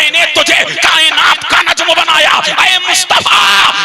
मैंने तुझे कायनात का नज्म बनाया। ऐ मुस्तफा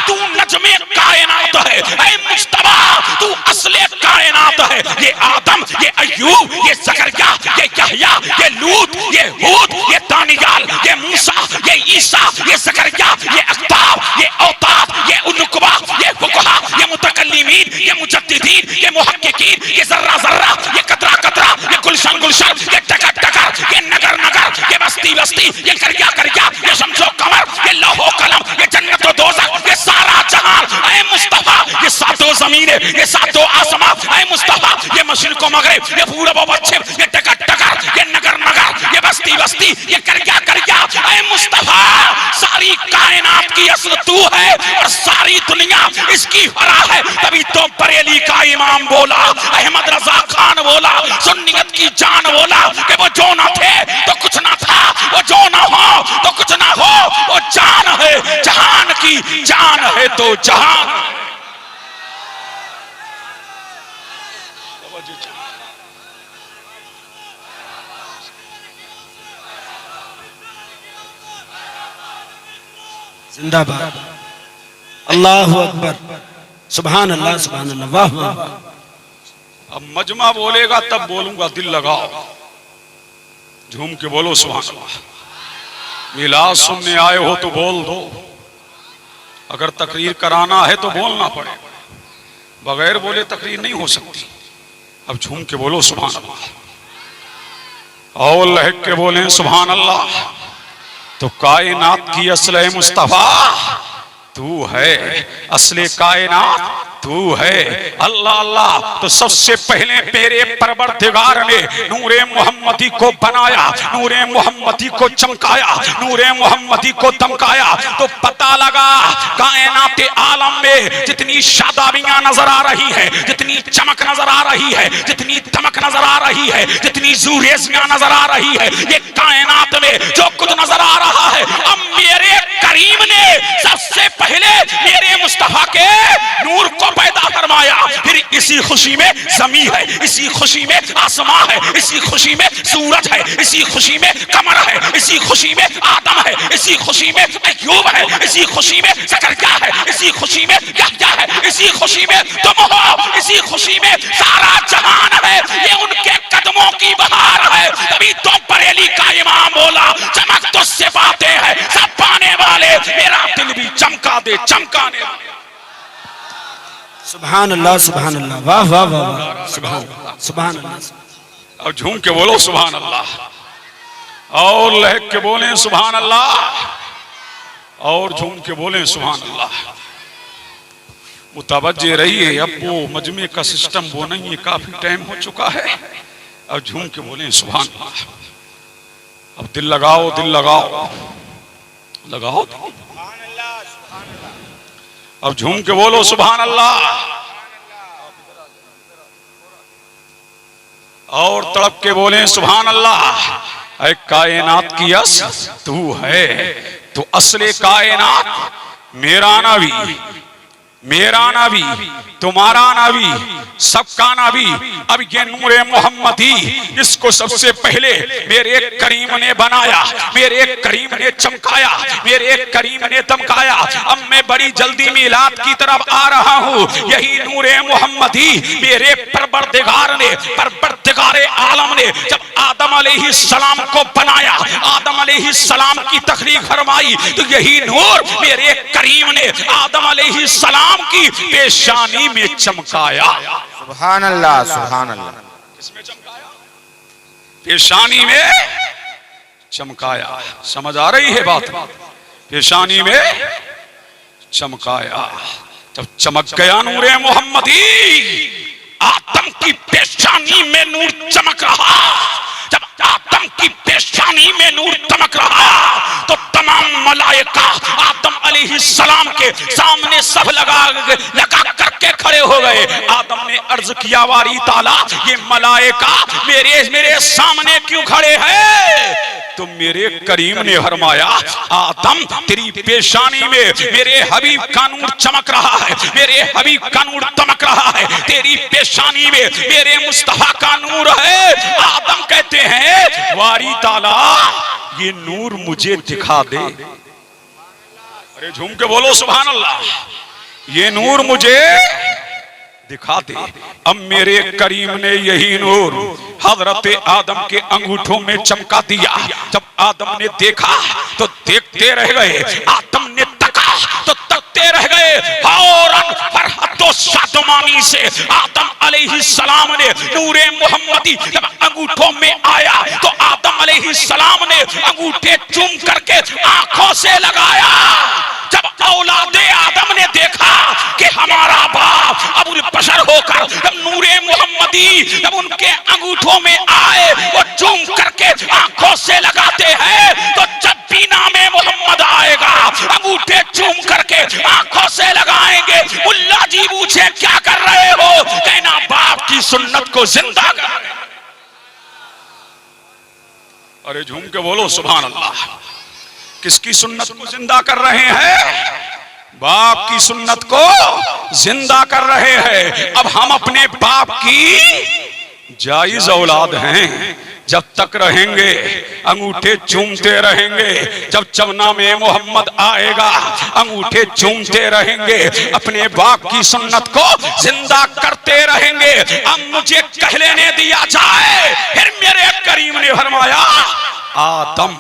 तू नज्मे कायनात है, ऐ मुस्तफा तू असले कायनात है। ये आदम, ये अय्यूब, ये ज़करिया, ये यहया, ये लूत, ये हूद, ये दानियाल, ये मूसा, ये ईसा, ये ज़करिया, ये अख्ताब, ये औताद, ये उनुकबा, ये फुकहा, ये मुतकल्लिमीन, ये मुजद्दिदीन, ये मुहक्किकीन, ये जर्रा जर्रा, ये कतरा कतरा, ये गुलशन गुलशन, ये टकर टकर, ये नगर नगर, ये बस्ती बस्ती, ये करिया करिया, ये शम्सो कमर, ये लौहो कलम, ये जन्नत व दोज़ख, ये सारा जहान। ऐ मुस्तफा ये सातों ज़मीनें, ये सातों आसमां, ऐ मुस्तफा ये मशरिक़ व मग़रिब, ये पूरब व पश्चिम, ये टकर टकर, ये नगर नगर, ये बस्ती बस्ती, ये करिया करिया। ऐ मुस्तफा सारी कायनात की असल तू है और सारी दुनिया इसकी फरा है। तभी तो बरेली का इमाम बोला, अहमद रजा खान बोला, सुन्नियत की जान बोला कि वो जो ना थे तो कुछ ना था, वो जो ना हो तो कुछ ना हो, वो जान है, जहान की जान है तो जहान। जिंदाबाद, अल्लाहु अकबर, सुभान अल्लाह सुभान अल्लाह, वाह वाह। अब मजमा बोलेगा तब बोलूंगा, दिल लगाओ, झूम के बोलो सुभान अल्लाह। मिलाद सुनने आए हो तो बोल दो, अगर तकरीर कराना है तो बोलना पड़े, बगैर बोले तकरीर नहीं हो सकती। अब झूम के बोलो सुभान अल्लाह और लहक के बोले सुभान अल्लाह। तो कायनात की असले मुस्तफा तू है, असले कायनात तू है। अल्लाह अल्लाह। तो सबसे पहले मेरे परवरदिगार ने नूरे मोहम्मदी को बनाया, नूरे मोहम्मदी को चमकाया, नूरे मोहम्मदी को दमकाया। तो पता लगा कायनात आलम में जितनी शादाबियां नजर आ रही है, जितनी चमक नजर आ रही है, जितनी दमक नजर आ रही है, जितनी ज़ूरेज़ियां नजर आ रही है, ये कायनात में जो कुछ नजर आ रहा है, अब मेरे करीम ने सबसे पहले मेरे मुस्तफा के नूर को पैदा फरमाया। फिर इसी खुशी में ज़मी है, इसी खुशी में आसमां है, इसी खुशी में सूरज है, इसी खुशी में कमर है, इसी खुशी में आदम है, इसी खुशी में अय्यूब है, इसी खुशी में ज़करिया है, इसी खुशी में यहया है, इसी खुशी में तुम हो, इसी खुशी में सारा जहान है। ये उनके कदमों की बहार है। तभी तो बरेली का इमाम बोला, चमक तो से बातें हैं सब पाने वाले, मेरा दिल भी चमका दे चमकाने वाले। सुभान अल्लाह सुभान अल्लाह, वाह वाह वाह, सुभान सुभान अल्लाह। अब झूम के बोलो सुभान अल्लाह और लहक के बोले सुभान अल्लाह और झूम के बोले सुभान अल्लाह। मुतवज्जे रहिए, अब वो मजमे का सिस्टम वो नहीं है, काफी टाइम हो चुका है। अब झूम के बोले सुभान अल्लाह। अब दिल लगाओ, दिल लगाओ, लगाओ। अब झूम के बोलो सुभान अल्लाह और तड़प के बोले सुभान अल्लाह। ऐ कायनात की अस तू है, तो असले कायनात मेरा नबी, मेरा नबी, तुम्हारा नबी, सबका नबी। अब ये नूरे मोहम्मदी, इसको सबसे पहले मेरे करीम ने बनाया, मेरे करीम ने चमकाया, मेरे करीम ने दमकाया। अब मैं बड़ी जल्दी मिलाद की तरफ आ रहा हूँ। यही नूरे मोहम्मदी मेरे परवरदिगार ने, परवरदिगारे आलम ने जब आदम अलैहिस्सलाम को बनाया, आदम अलैहिस्सलाम की तखलीक फरमाई, तो यही नूर मेरे करीम ने आदम अलैहिस्सलाम की पेशानी में चमकाया। सुभान अल्लाह सुभान अल्लाह। किसमें चमकाया? पेशानी में चमकाया। समझ आ रही है बात? पेशानी में चमकाया। जब चमक गया नूरे मोहम्मदी, आदम की पेशानी में नूर चमक रहा। जब आदम की पेशानी में नूर चमक रहा तो तमाम मलाइका आदम अलैहिस्सलाम के सामने सब लगा करके खड़े हो गए। आदम ने अर्ज किया, वारी ताला ये मलाइका मेरे सामने क्यों खड़े हैं? तो मेरे करीम ने फरमाया आदम तेरी पेशानी में मेरे हबीब का नूर चमक रहा है, मेरे हबीब का नूर चमक रहा है, तेरी पेशानी में मेरे मुस्तफा का नूर है। आदम कहते हैं वारी ताला ये नूर मुझे दिखा दे। अरे झूम के बोलो सुभान अल्लाह, ये नूर मुझे दिखा दे। अब मेरे करीम ने यही नूर हजरत आदम के अंगूठों में चमका दिया। जब आदम ने देखा तो देखते रह गए, आदम ने तका तो तकते रह गए। फौरन फरहतो शादमानी से आदम अलैहिस्सलाम ने नूरे मोहम्मदी जब अंगूठों में आया तो आदम अलैहिस्सलाम ने अंगूठे चूम करके आंखों से लगाया। जब औलादे आदम ने देखा कि हमारा बाप अबुल बशर होकर जब नूरे मोहम्मदी जब उनके अंगूठों में आए वो चूम करके आंखों से लगाते हैं, तो जब भी नामे मोहम्मद आएगा अंगूठे चूम करके आंखों से लगाएंगे। मुल्ला जी पूछे क्या कर रहे हो? कहना बाप की सुन्नत को जिंदा कर। अरे झूम के बोलो सुभान अल्लाह, किसकी सुन्नत को जिंदा कर रहे हैं? बाप की सुन्नत को जिंदा कर रहे हैं। अब हम अपने बाप की जायज औलाद हैं, जब तक रहेंगे अंगूठे चूमते रहेंगे। जब चवना में मोहम्मद आएगा अंगूठे चूमते रहेंगे, अपने बाप की सुन्नत को जिंदा करते रहेंगे। अब मुझे कह लेने दिया जाए। फिर मेरे करीम ने फरमाया आदम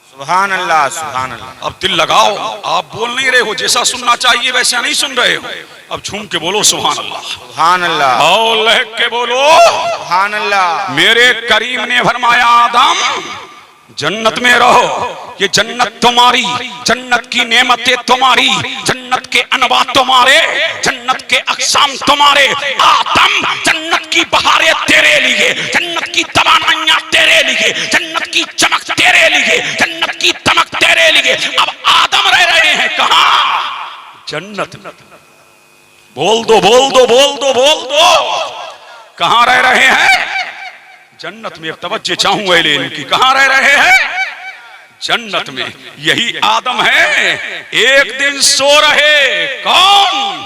सुभान अल्लाह सुभान अल्लाह। अब दिल लगाओ, आप बोल नहीं रहे हो, जैसा सुनना चाहिए वैसा नहीं सुन रहे हो। अब झूम के बोलो सुभान अल्लाह सुभान अल्लाह, और लहक के बोलो सुभान अल्लाह। मेरे करीम ने फरमाया आदम जन्नत में रहो, ये जन्नत तुम्हारी, जन्नत की नेमतें तुम्हारी, जन्नत के अनवा तुम्हारे, जन्नत के अक़साम तुम्हारे। आदम जन्नत की बहारें तेरे लिए, जन्नत की तवानाइयां तेरे लिए, जन्नत की चमक तेरे लिए, जन्नत की तमक तेरे लिए। अब आदम रह रहे हैं कहां? जन्नत। बोल दो बोल दो बोल दो बोल दो, कहां रह रहे हैं? जन्नत में। तवज्जो चाहूंगा इनकी, कहां रह रहे हैं? जन्नत में। यही आदम है। एक दिन सो रहे, कौन?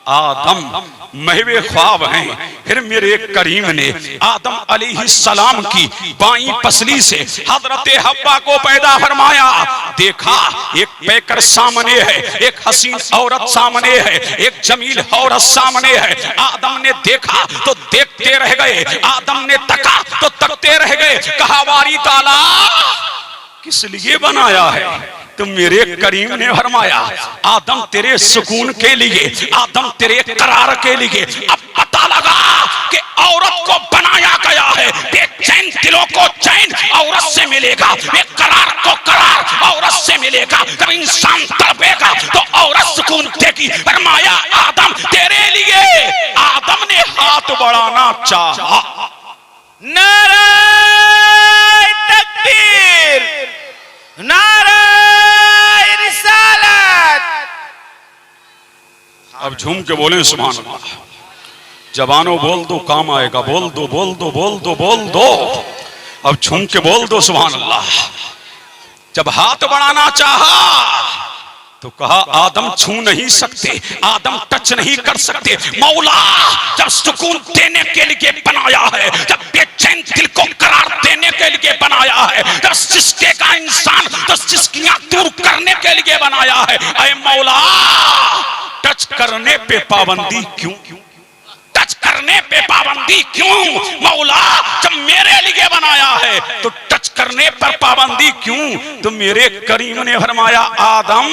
आदम महवे ख्वाब हैं। फिर मेरे करीम ने आदम अलैहिस्सलाम की बाईं पसली से हजरत हव्वा को पैदा फरमाया। देखा एक पैकर सामने है, एक हसीन औरत सामने है, एक जमील औरत सामने है। आदम ने देखा तो देखते रह गए, आदम ने तका तो तकते रह गए। कहा वारी ताला किस लिए बनाया है? तो मेरे करीम ने फरमाया आदम तेरे सुकून के लिए, आदम तेरे करार के लिए। अब पता लगा कि औरत को बनाया गया है, बेचैन दिलों को चैन औरत से मिलेगा, बेकरार को करार औरत से मिलेगा। जब इंसान तड़पेगा तो औरत सुकून देगी। फरमाया आदम तेरे लिए। आदम ने हाथ बढ़ाना चाहा, नारे तकबीर, नारे रिसालत। अब झूम के बोले सुभान अल्लाह। जबानों बोल दो काम आएगा, बोल दो बोल दो बोल दो बोल दो। अब झूम के बोल दो सुभान अल्लाह। जब हाथ बढ़ाना चाहा तो कहा आदम छू नहीं सकते, आदम टच नहीं कर सकते। मौला जब सुकून देने के लिए बनाया है, जब बेचैन दिल को करार देने के लिए बनाया है, जब सिसके का इंसान तो सिसकियां दूर करने के लिए बनाया है। ऐ मौला टच करने पे पाबंदी क्यों? टच करने पे पाबंदी क्यों? मौला जब मेरे लिए बनाया है तो टच करने पर पाबंदी क्यों? तो मेरे करीम ने फरमाया आदम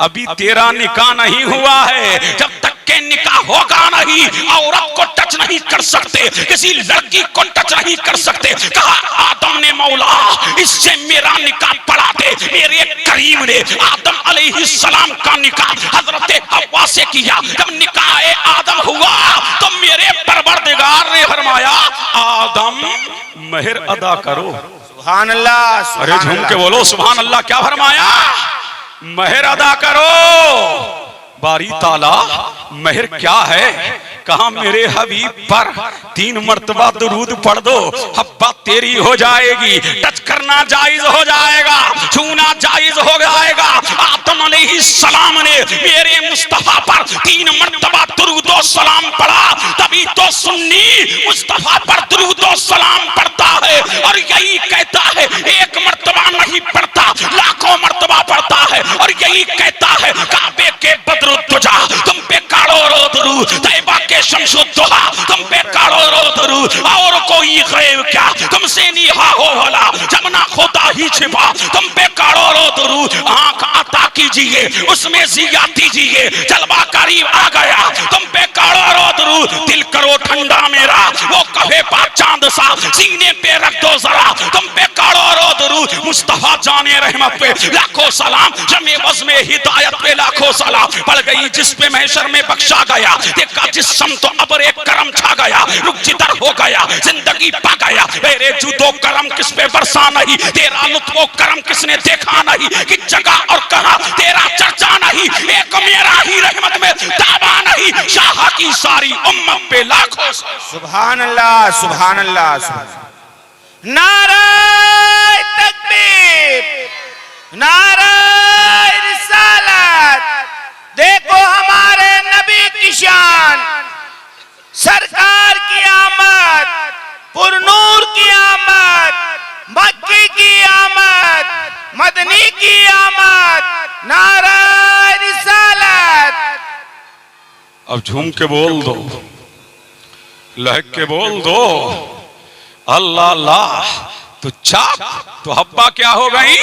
अभी तेरा निकाह नहीं हुआ है, जब तक के निकाह होगा नहीं औरत को टच नहीं कर सकते, किसी लड़की को टच नहीं कर सकते। कहा आदम ने मौला इससे मेरा निकाह पढ़ा दे। मेरे करीम ने आदम अलैहिस्सलाम का निकाह हजरत हव्वा से किया। जब निकाह आदम हुआ तो मेरे परवरदिगार ने फरमाया आदम महर अदा करो। सुभान अल्लाह। अरे झूम के बोलो सुभान अल्लाह। क्या फरमाया? महर अदा करो। बारी ताला महर क्या है? कहा मेरे हबीब पर 3 मर्तबा दुरूद पढ़ दो, हब्बा तेरी हो जाएगी, टच करना जायज हो जाएगा, छूना जायज हो जाएगा। आदम अलैहिस्सलाम ने मेरे मुस्तफा पर 3 मर्तबा दुरूद और सलाम पढ़ा, तभी तो सुन्नी मुस्तफा पर दुरूद और सलाम पढ़ता है। और यही कहता है एक मर्तबा नहीं पढ़ता, लाखों मर्तबा पढ़ता है। और यही कहता है काबे के बदरुद्दुजा तुम पे करोड़ों दुरूद, तैयबा के शमसुद्दुहा तुम पे करोड़ों दुरूद, और कोई गैब क्या तुमसे निहा हो भला, जमना खोता ही छिपा तुम पे करोड़ों दुरूद। आंख आता कीजिए उसमें जिया दीजिए, जलवा करीब आ गया तुम पे करोड़ों दुरूद। दिल करो ठंडा मेरा वो कहे पा चांद सा, सीने पे रख दो जरा तुम पे करोड़ों दुरूद। मुस्तफा जाने रहमत पे लाखों सलाम, जमे बज़ में हिदायत पे लाखों सलाम। पड़ गई जिस पे महशर में बख्शा गया, देखा जिस्म तो अबर एक करम छा गया, रुक जिधर हो गया जिंदगी पा गया। मेरे जूदो करम किस पे बरसा नहीं, तेरा लुत्फो करम किसने देखा नहीं, कि जगह और कहा तेरा चर्चा नहीं, एक मेरा ही रहमत में दावा नहीं। शाह की सारी उम्मत पे लाखों सुभान अल्लाह, सुभान अल्लाह, सुभान। नारे तकबीर, नारे रिसालत। देखो हमारे नबी की शान, सरकार की आमद, पुरनूर की आमद, मक्की की आमद, मदनी की आमद। नारे रिसालत। अब झूम के बोल दो, लहक के बोल दो, अल्लाह अल्लाह। तो चाक तो हब्बा क्या हो गई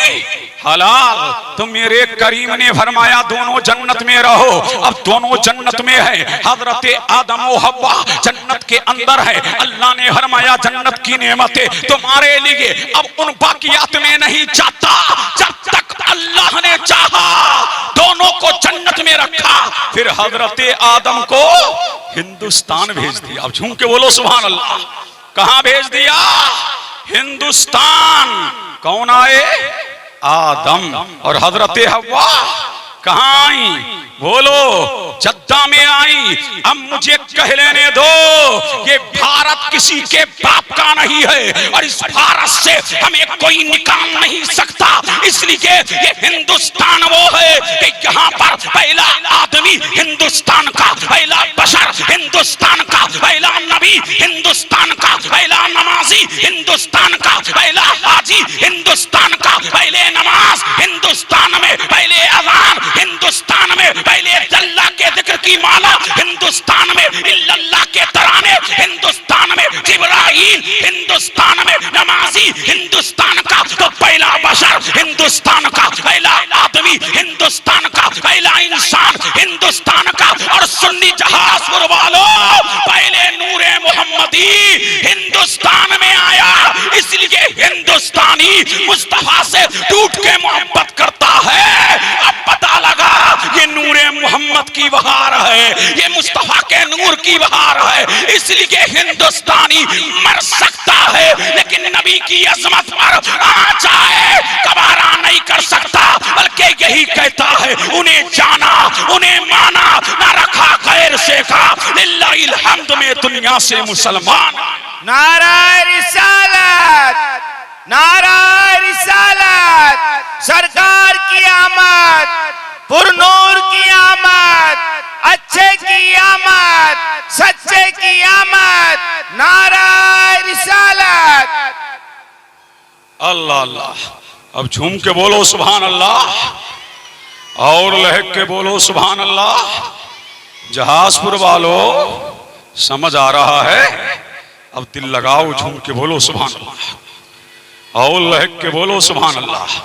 हलाल। तो मेरे करीम ने फरमाया दोनों जन्नत में रहो। अब दोनों जन्नत में है, हजरत आदम और हब्बा जन्नत के अंदर है। अल्लाह ने फरमाया जन्नत की नेमतें तुम्हारे लिए, अब उन बाकियात में नहीं जाता जब तक अल्लाह ने चाहा दोनों को जन्नत में रखा। फिर हजरत आदम को हिंदुस्तान भेज दिया। अब झूम के बोलो सुभान अल्लाह। कहां भेज दिया? हिंदुस्तान। कौन आए? आदम। और हजरत हव्वा कहां आई? बोलो जद्दा में आई। अब मुझे कह लेने दो, ये भारत किसी के बाप का नहीं है और इस भारत से हमें कोई निकाल नहीं सकता। इसलिए ये हिंदुस्तान वो है कि यहाँ पर पहला आदमी हिंदुस्तान का, पहला बशर हिंदुस्तान का, पहला नबी हिंदुस्तान का, पहला नमाजी हिंदुस्तान का, पहला हाजी हिंदुस्तान का, पहले नमाज हिंदुस्तान में, पहले अज़ान हिंदुस्तान में, पहले अल्लाह के जिक्र की माला हिंदुस्तान में, इल्लल्लाह के तराने हिंदुस्तान में, जिब्राइल हिंदुस्तान में, नमाजी हिंदुस्तान का। तो पहला बशर हिंदुस्तान का, पहला आदमी हिंदुस्तान का, पहला इंसान हिंदुस्तान का। और सुन्नी जहाजपुर वालों, पहले नूरे मोहम्मदी हिंदुस्तान में आया। इसलिए हिंदुस्तानी मुस्तफा से टूट के मोहब्बत करता है। अब पता लगा ये नूरे मोहम्मद की बहार है, ये मुस्तफा के नूर की बहार है। इसलिए हिंदुस्तानी मर सकता है लेकिन नबी की अजमत पर आ जाए कबारा नहीं कर सकता, बल्कि यही कहता है उन्हें जाना, उन्हें माना, ना रखा गैर से का। लिल्लाहिल हम्द में दुनिया से मुसलमान। नारा रिसालत, नारा रिसालत। सरकार की आमद, पुरनूर की आमद, अच्छे की आमद, सच्चे की आमद। नारा रिसालत। अल्लाह अल्लाह। अब झूम के बोलो सुभान अल्लाह और लहक के बोलो सुभान अल्लाह। जहाजपुर वालों समझ आ रहा है? अब दिल लगाओ, झूम के बोलो सुभान अल्लाह और लहक के बोलो सुभान अल्लाह।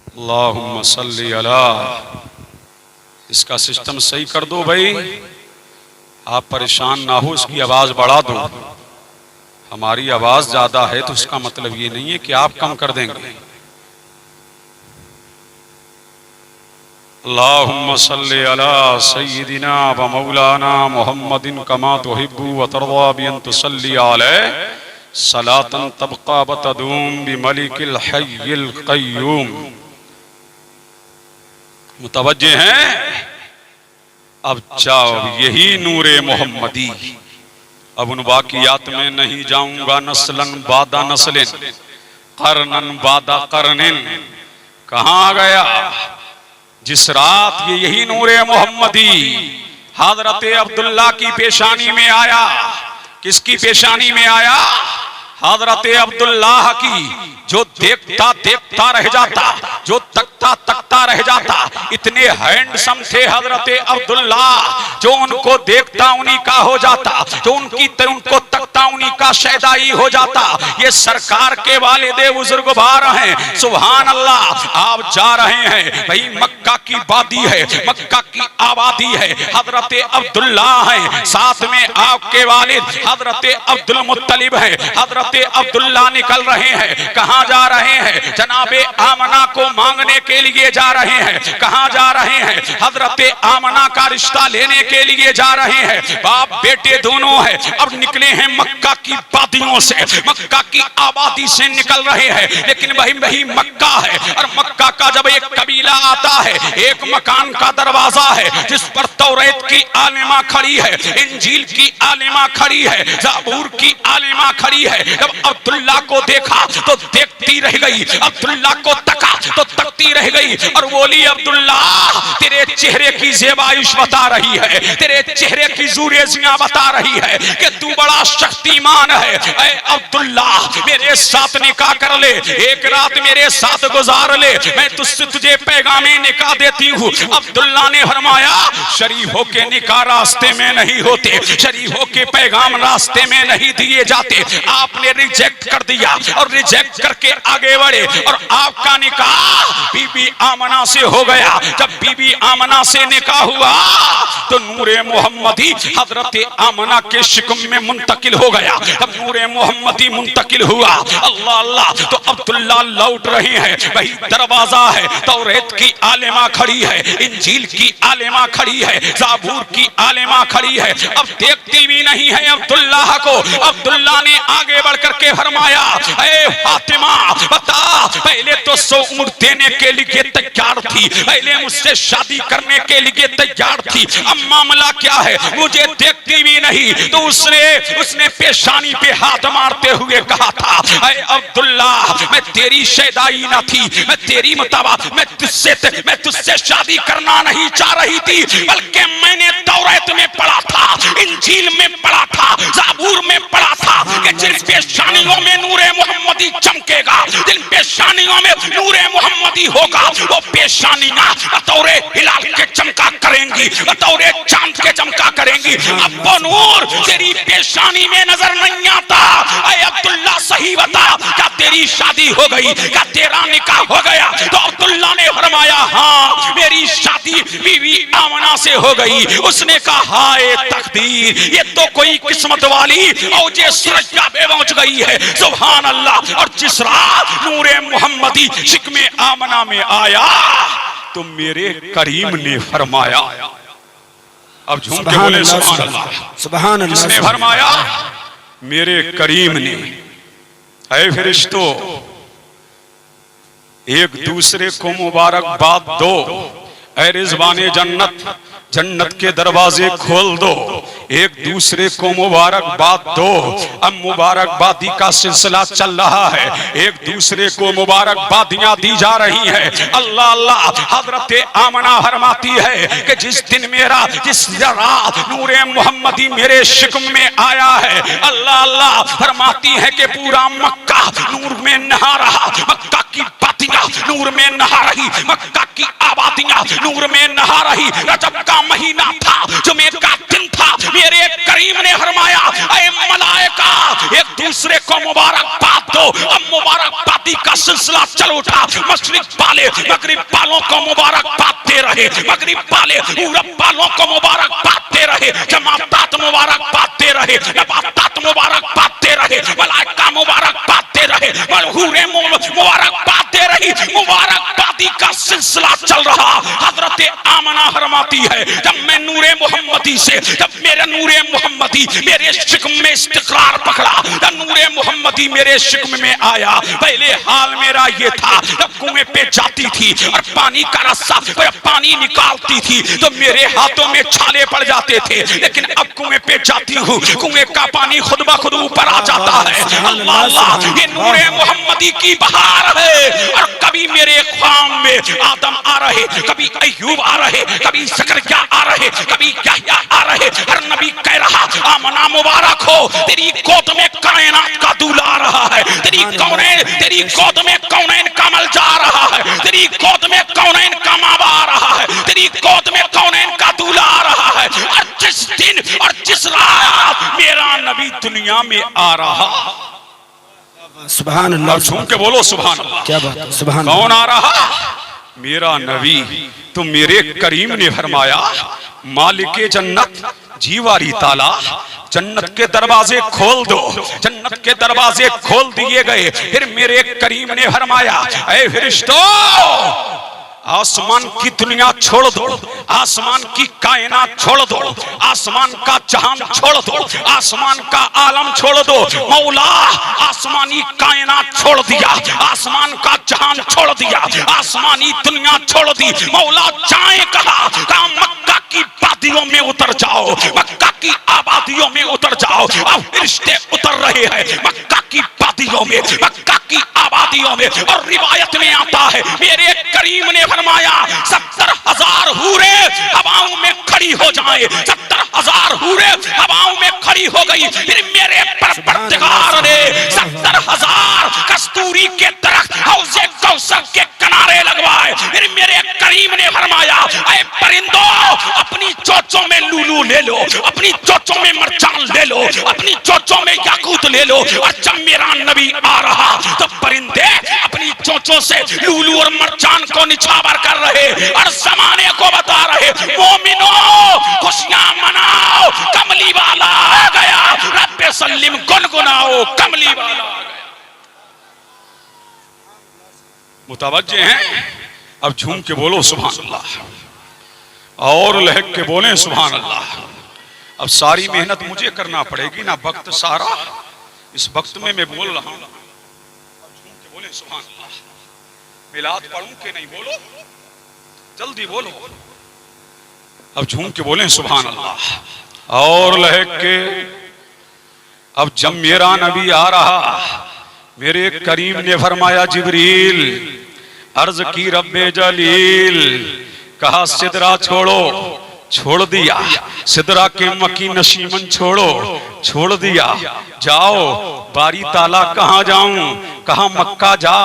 अल्लाहुम्मा सल्ली अला। इसका सिस्टम सही कर दो भाई, आप परेशान ना हो, इसकी आवाज बढ़ा दो। हमारी आवाज ज्यादा है तो इसका मतलब ये नहीं है कि आप कम कर देंगे। अल्लाहुम्मा सल्ली अला सय्यिदिना व मौलाना मुहम्मदिन कमा तुहिब्बु व तर्दा बि अन तुसल्ली अलैहि सलातन तबका व तदूम बि मलिकिल हय्यिल क़य्यूम। मुतवज्जे हैं? अब जाओ, यही नूरे मोहम्मदी। अब उन वाकियात में नहीं जाऊंगा। नस्लन बादा नस्लिन, करनन बादा करनिन। कहाँ गया? जिस रात ये यही नूरे मोहम्मदी हजरत अब्दुल्ला की पेशानी में आया। किसकी पेशानी में आया? हजरत अब्दुल्लाह की। जो देखता देखता रह जाता, जो तकता तकता रह जाता। इतने हैंडसम थे हजरत अब्दुल्ला, जो उनको देखता उन्हीं का हो जाता, जो उनको तकता उन्हीं का शैदाई हो जाता। ये सरकार के वालिदे बुजुर्गवार हैं। सुभान अल्लाह। आप जा रहे हैं भाई, मक्का की वादी है, मक्का की आबादी है। हजरत अब्दुल्ला है, साथ में आपके वालिद हजरत अब्दुल मुत्तलिब है। हजरत अब्दुल्ला निकल रहे हैं। कहाँ जा रहे हैं? जनाबे आमना को मांगने के लिए जा रहे हैं। कहाँ जा रहे हैं? हजरत आमना का रिश्ता लेने के लिए जा रहे हैं। बाप बेटे दोनों हैं। अब निकले हैं मक्का की वादियों से, मक्का की आबादी से निकल रहे हैं। लेकिन वही मक्का है, और मक्का का जब एक कबीला आता है, एक मकान का दरवाजा है जिस पर तौरात की आलिमा खड़ी है, इंजील की आलिमा खड़ी है, ज़बूर की आलिमा खड़ी है। जब अब्दुल्ला को देखा तो देखती रह गई, अब्दुल्ला को तका तो तकती रह गई, और बोली अब्दुल्ला तेरे चेहरे की ज़ेबाइश बता रही है, तेरे चेहरे की ज़ूरेज़ियां बता रही है कि तू बड़ा शक्तिमान है। ऐ अब्दुल्ला मेरे साथ निकाह कर ले, एक रात मेरे साथ गुजार ले, मैं तुझसे तुझे पैगामे निकाह देती हूँ। अब्दुल्ला ने फरमाया शरीफों के निकाह रास्ते में नहीं होते, शरीफों के पैगाम रास्ते में नहीं दिए जाते। आपने रिजेक्ट कर दिया और रिजेक्ट करके आगे बढ़े, और आपका निकाह बीबी आमना से हो गया। जब बीबी आमना से निकाह हुआ तो नूरे मोहम्मदी हजरत आमना के शिकम में मुंतकिल हो गया। तब नूरे मोहम्मदी मुंतकिल हुआ। अल्लाह अल्लाह। तो अब्दुल्ला लौट रहे हैं, वही दरवाजा है, तौरात की आलिमा खड़ी है, इंजील की आलिमा खड़ी है, ज़बूर की आलिमा खड़ी है। अब देखती भी नहीं है अब्दुल्ला को। अब्दुल्ला ने आगे बढ़ करके फरमाया ऐ फातिमा बता, पहले तो 100 ऊंट देने के लिए तैयार थी, पहले मुझसे शादी करने के लिए तैयार थी, अब मामला क्या है? मुझे देखती भी नहीं। तो उसने पेशानी पे हाथ मारते हुए कहा था ऐ अब्दुल्ला मैं तेरी शैदाई न थी, मैं तेरी मुताबा मैं तुझसे शादी करना नहीं चाह रही थी, बल्कि मैंने तौरात में पढ़ा था, इंजील में पढ़ा था, ज़बूर में पढ़ा था कि जिन पेशानियों में नूरे मोहम्मदी चमकेगा, जिन पेशानियों में नूरे मोहम्मदी होगा, वो पेशानियां बतौरे हिलाल के चमका करेंगी, बतौरे चांद के चमका करेंगी। अब वो नूर तेरी पेशानी में नजर नहीं आता। ऐ अब्दुल्ला सही बता, क्या तेरी शादी हो गई? क्या तेरा निकाह हो गया? तो अब्दुल्ला ने फरमाया हाँ मेरी शादी बीवी आमना से हो गई। उसने कहा हाय तकदीर, ये तो कोई किस्मत वाली और जे सुरक्षा पे पहुंच गई है। सुभान अल्लाह। और जिस रात नूरे मोहम्मदी शिकमे आमना में आया तो मेरे करीम ने फरमाया, अब झूम के बोले सुभान अल्लाह, सुभान अल्लाह। किसने फरमाया? मेरे करीम ने। ऐ फरिश्तों एक दूसरे को मुबारकबाद दो। ऐ रिज़वाने जन्नत, जन्नत के दरवाजे खोल दो, एक दूसरे को मुबारकबाद दो। अब मुबारकबादी का सिलसिला चल रहा है, एक दूसरे को मुबारकबादियां दी जा रही है। अल्लाह अल्लाह। हजरत आमना फरमाती है कि जिस रात नूरे मोहम्मदी मेरे शिकम में आया है, अल्लाह अल्लाह फरमाती है कि पूरा मक्का नूर में नहा रहा, मक्का की बातियां नूर में नहा रही, मक्का की आबादियां नूर में नहा रही। रजब का महीना था, जुमे का दिन था। मेरे करीम ने फरमाया ऐ मलाइका एक दूसरे को मुबारकबाद दो। अब मुबारकबाद मुबारकबादी का सिलसिला चल उठा। मशरिक वाले मगरिब वालों को मुबारकबाद दे रहे, मगरिब वाले पूरब वालों को मुबारकबाद दे रहे, जमातात मुबारकबाद दे रहे, नबातात मुबारकबाद दे रहे, मलाइका मुबारकबाद दे रहे, मलहूरे मुबारकबाद दे रही। मुबारकबादी का सिलसिला चल रहा। हजरत आमना फरमाती है, जब मैं नूरे मुहम्मदी से, जब मेरा नूरे मुहम्मदी मेरे शिकम में इस्तिकरार पकड़ा, जब नूरे मुहम्मदी मेरे शिकम में आया, पहले हाल मेरा ये था, जब कुएं पे जाती थी और पानी का रस्सा पानी निकालती थी तो मेरे हाथों में छाले पड़ जाते थे, लेकिन अब कुएं पे जाती हूँ, कुएं का पानी खुद ब खुद ऊपर आ जाता है। अल्लाह अल्लाह, ये नूरे मुहम्मदी की बहार है। और कभी मेरे ख्वाब में आदम आ रहे, कभी अय्यूब आ रहे, कभी ज़करिया आ रहे, कभी यहया आ रहे। हर नबी कह रहा, आमना मुबारक हो, तेरी गोद में कायनात का दूल्हा आ रहा है, तेरी गोद में कौनैन कमल जा रहा है, तेरी गोद में कौनैन का मावा आ रहा है, तेरी गोद में कौनैन का दूल्हा आ रहा है। और जिस दिन और जिस रात मेरा नबी दुनिया में आ रहा, सुभान अल्लाह, झूम के बोलो सुभान अल्लाह। क्या बात है, सुभान कौन आ रहा? मेरा नबी। तो मेरे करीम ने फरमाया, मालिके जन्नत जीवारी ताला, जन्नत के दरवाजे खोल दो। जन्नत के दरवाजे खोल दिए गए। फिर मेरे करीम ने फरमाया, ऐ फरिश्तों, आसमान की दुनिया छोड़ दो, आसमान की कायनात छोड़ दो, आसमान का जहान छोड़ दो, आसमान का आलम छोड़ दो। मौला आसमानी कायनात छोड़ दिया, आसमान का जहान छोड़ दिया, आसमानी दुनिया छोड़ दी। मौला जाए कहा मक्का की वादियों में उतर जाओ, मक्का की आबादियों में उतर जाओ। अब रिश्ते उतर रहे हैं मक्का की वादियों में, मक्का की आबादियों में। और रिवायत में आता है, मेरे करीम ने फरमाया, 70,000 हूरे हवाओं में खड़ी हो जाए। 70,000 हूरे हवाओं में खड़ी हो गई। फिर मेरे परवरदिगार ने 70,000 कस्तूरी के दरख्त हौज़े कौसर के किनारे लगवाए। फिर मेरे करीम ने फरमाया, ऐ परिंदों, अपनी चोंचों में लूलू ले लो, अपनी चोंचों में मरचान ले लो, अपनी चोंचों में याकूत ले लो। और जब मेरा नबी आ रहा तो परिंदे अपनी चोंचों से लूलू और मरचान को निछावर कर रहे और जमाने को बता रहे, मोमिनो खुशियां मनाओ, कमली वाला आ गया, रब्बे सल्लिम गुनगुनाओ, कमली वाला आ गया। मुतवज्जे हैं? अब झूम के बोलो सुभान अल्लाह, और लहक के बोले सुभान अल्लाह। अब सारी मेहनत मुझे करना पड़ेगी ना, वक्त सारा इस वक्त में मैं बोल रहा हूं। झूम के बोले सुभान अल्लाह। मिलाद पढ़ूं के नहीं? बोलो जल्दी बोलो। अब झूम के बोले सुभान अल्लाह, और लहक के। अब जब मेरा नबी आ रहा, मेरे करीम ने फरमाया, जिब्रील, अर्ज की रब्बे जलील, कहा सिदरा छोड़ो, छोड़ दिया। सिदरा के मकी नशीमन छोड़ो, छोड़ दिया। जाओ, बारी ताला कहाँ जाऊं? कहा मक्का जा।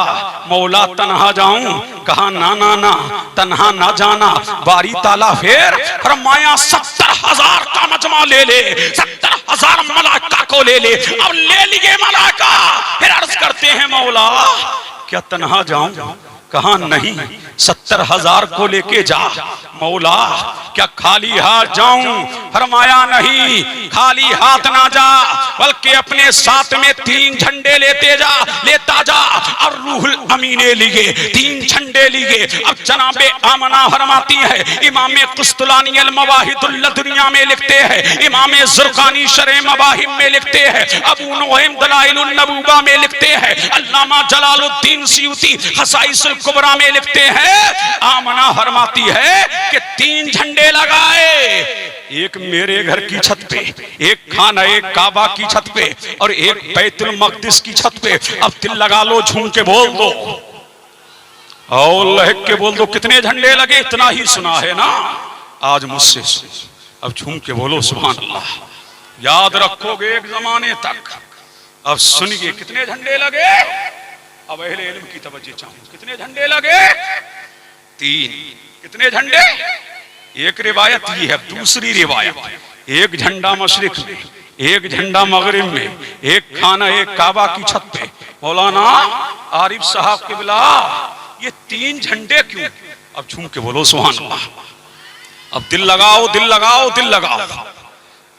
मौला तन्हा जाऊं? कहा ना ना ना, तन्हा ना जाना, बारी ताला। फिर फरमाया 70,000 का मजमा ले ले, 70,000 मलाइका को ले ले। अब ले लिए मलाइका। फिर अर्ज करते हैं, मौला क्या तन्हा जाऊं? कहा नहीं, 70,000 को लेके जा। मौला क्या खाली हाथ जाऊं? फरमाया नहीं, खाली हाथ ना जा, बल्कि अपने साथ में 3 झंडे लेता जा। और रूहुल अमीने लिए 3 झंडे लिए। अब जनाबे आमना फरमाती है, इमाम कुस्तलानी अल मवाहिदुल लदुनिया में लिखते हैं, इमाम ज़ुरक़ानी शरह मवाहिब में लिखते हैं, अबू नुअयम दलाइलुन नबूवा में लिखते हैं, अल्लामा जलालुद्दीन सियूती खसाइसुल कुबरा में लिखते हैं। आमना फरमाती है कि 3 झंडे लगाए, एक मेरे घर की छत पे, एक खाना एक काबा की छत पे, और एक बैतुल मक़दिस की छत पे। अब दिल लगा लो, झूम के बोल दो, और लहक के बोल दो, कितने झंडे लगे? इतना ही सुना है ना आज मुझसे। अब झूम के बोलो सुभान अल्लाह। याद रखोगे एक जमाने तक। अब सुनिए कितने झंडे लगे। अब अहले इल्म की तवज्जो चाहूं, कितने झंडे लगे? 3। कितने झंडे? एक रिवायत ये है, दूसरी रिवायत, एक झंडा मशरिक में, एक झंडा मगरिब में, एक खाना एक काबा की छत पे। मौलाना आरिफ साहब किबला ये 3 झंडे क्यों? अब झूम के बोलो सुभान अल्लाह। अब दिल लगाओ, दिल लगाओ, दिल लगाओ,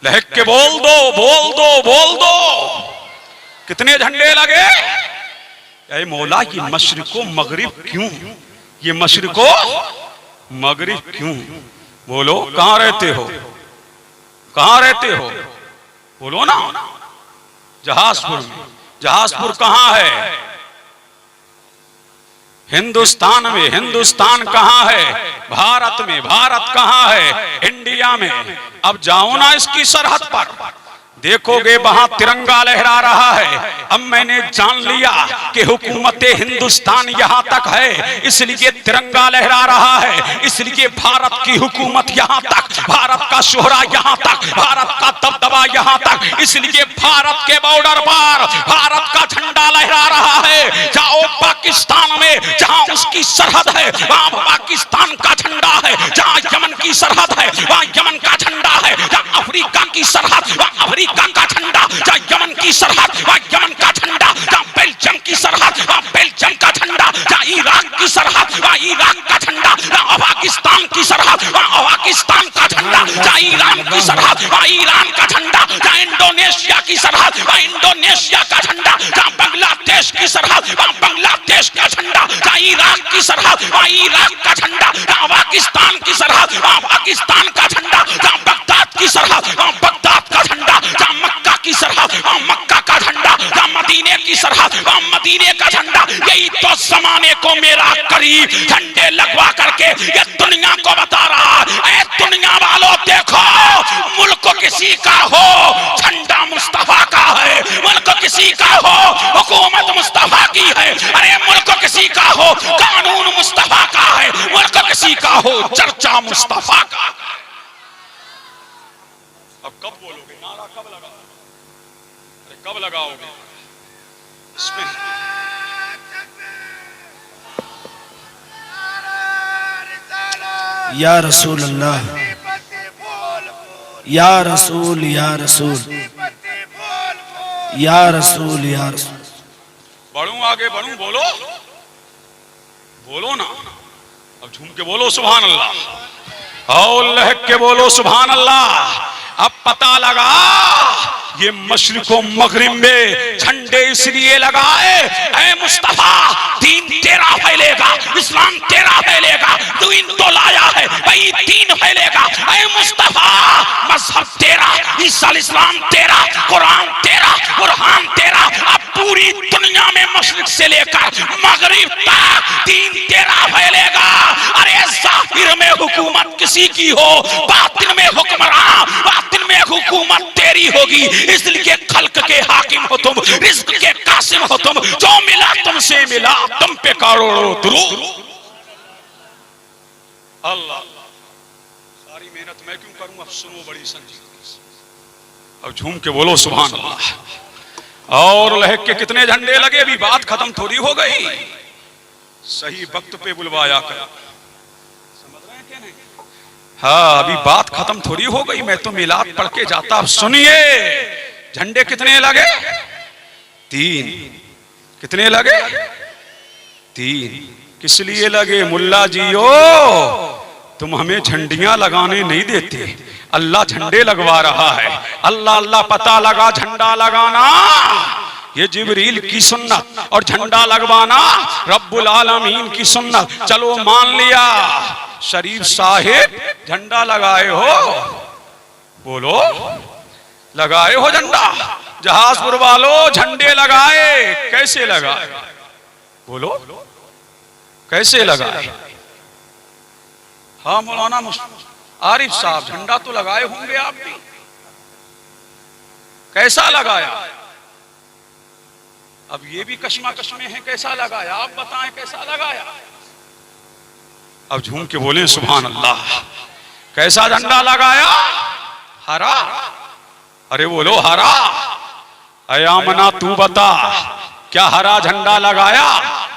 लहक के बोल दो, बोल दो, बोल दो। कितने झंडे लगे? ऐ मौला ये मशरिको मगरिब क्यों? ये मशरिको मगरिब क्यों? बोलो कहां रहते हो? कहां रहते हो? बोलो ना। जहाजपुर में। जहाजपुर कहां है? हिंदुस्तान में। हिंदुस्तान कहां है? भारत में। भारत कहां है? इंडिया में। अब जाओ ना इसकी सरहद पर, देखोगे वहां तिरंगा लहरा रहा है। अब मैंने जान लिया कि हुकूमत हिंदुस्तान यहां तक है, इसलिए तिरंगा लहरा रहा है, इसलिए भारत की हुकूमत यहां तक, भारत का शोहरा यहां तक, भारत का दबदबा यहां तक, इसलिए भारत के बॉर्डर पर भारत का झंडा लहरा रहा है। जाओ पाकिस्तान में, जहां उसकी सरहद है वहां पाकिस्तान का झंडा है, जहां यमन की सरहद है वहां यमन का झंडा है, जहां अफ्रीका की सरहद वहां अफ्रीका का झंडा, जहां यमन की सरहद वहां यमन का झंडा, जहां बेल्जियम की सरहद वहां बेल्जियम का झंडा, जहां इराक की सरहद वहां इराक का झंडा, जहां अफगानिस्तान की सरहद वहां अफगानिस्तान का झंडा, जहां ईरान की सरहद वहां ईरान का झंडा, जहां इंडोनेशिया की सरहद वहां इंडोनेशिया का झंडा, जहां बांग्लादेश की सरहद वहां बांग्लादेश का झंडा, जहां इराक की सरहद वहां इराक का झंडा, जहां पाकिस्तान की सरहद वहां पाकिस्तान का झंडा, जहां बगदाद की सरहद वहां बगदाद का झंडा, जहां मक्का की सरहद वहां मक्का का झंडा, जहां मदीने की सरहद वहां मदीने का झंडा। यही तो जमाने को मेरा करीब झंडे लगवा करके ये दुनिया को बता रहा है। दुनिया वालों देखो, मुल्क किसी का हो झंडा मुस्तफा का है, मुल्क किसी का हो हुकूमत मुस्तफा की है, अरे मुल्क किसी का हो कानून मुस्तफा का है, मुल्क किसी का हो चर्चा मुस्तफा का। अब कब बोलोगे नारा? कब लगाओगे? अरे कब लगाओगे? इसमें या रसूल अल्लाह, या रसूल, या रसूल, या रसूल, या रसूल। बढ़ूं आगे बढ़ूं? बोलो बोलो ना। अब झूम के बोलो सुभान अल्लाह और लहक के बोलो सुभान अल्लाह। अब पता लगा ये मशरिको मगरिब में झंडे इसलिए लगाए, ऐ मुस्तफा दीन तेरा फैलेगा, इस्लाम तेरा फैलेगा, दीन तो लाया है भाई दीन फैलेगा, ऐ मुस्तफा मजहब तेरा, ईसा इस्लाम तेरा, कुरान तेरा, कुरान तेरा। अब पूरी दुनिया में मशरिक से लेकर मगरिब तक दीन तेरा फैलेगा। अरे जाहिर में हुकूमत किसी की हो, बातिन में हुक्मरान, बातिन में हुकूमत तेरी होगी, इसलिए खल्क के हाकिम हो तुम, रिज्क के कासिम हो तुम, जो मिला तुमसे मिला, तुम पे करोड़ों दुरूद। अल्लाह सारी मेहनत मैं क्यों करूं? अब सुनो बड़ी संजीदगी से। अब झूम के बोलो सुभान अल्लाह और लहक के कितने झंडे लगे? अभी बात खत्म थोड़ी हो गई, सही वक्त पे बुलवाया कर। समझ रहे हैं क्या नहीं? हाँ अभी बात खत्म थोड़ी हो गई, मैं तो मिलाद पढ़ के जाता। अब सुनिए झंडे कितने लगे? 3। कितने लगे? 3। किस लिए लगे? मुल्ला जियो तुम हमें झंडियां लगाने नहीं देते, अल्लाह झंडे लगवा रहा है। अल्लाह अल्लाह पता लगा झंडा लगाना ये जिब्रील की सुन्नत और झंडा लगवाना रब्बुल आलमीन की सुन्नत। चलो मान लिया शरीफ साहिब झंडा लगाए हो, बोलो लगाए हो झंडा। जहाजपुर वालों झंडे लगाए, कैसे लगाए? बोलो कैसे लगाए? हाँ मौलाना आरिफ साहब झंडा तो लगाए होंगे आप भी, कैसा लगाया? अब ये भी कश्मकश में है, कैसा लगाया? आप बताएं कैसा लगाया? अब झूम के बोले सुभान अल्लाह। कैसा झंडा लगाया? हरा। अरे बोलो हरा। अयामना तू बता क्या हरा झंडा लगाया?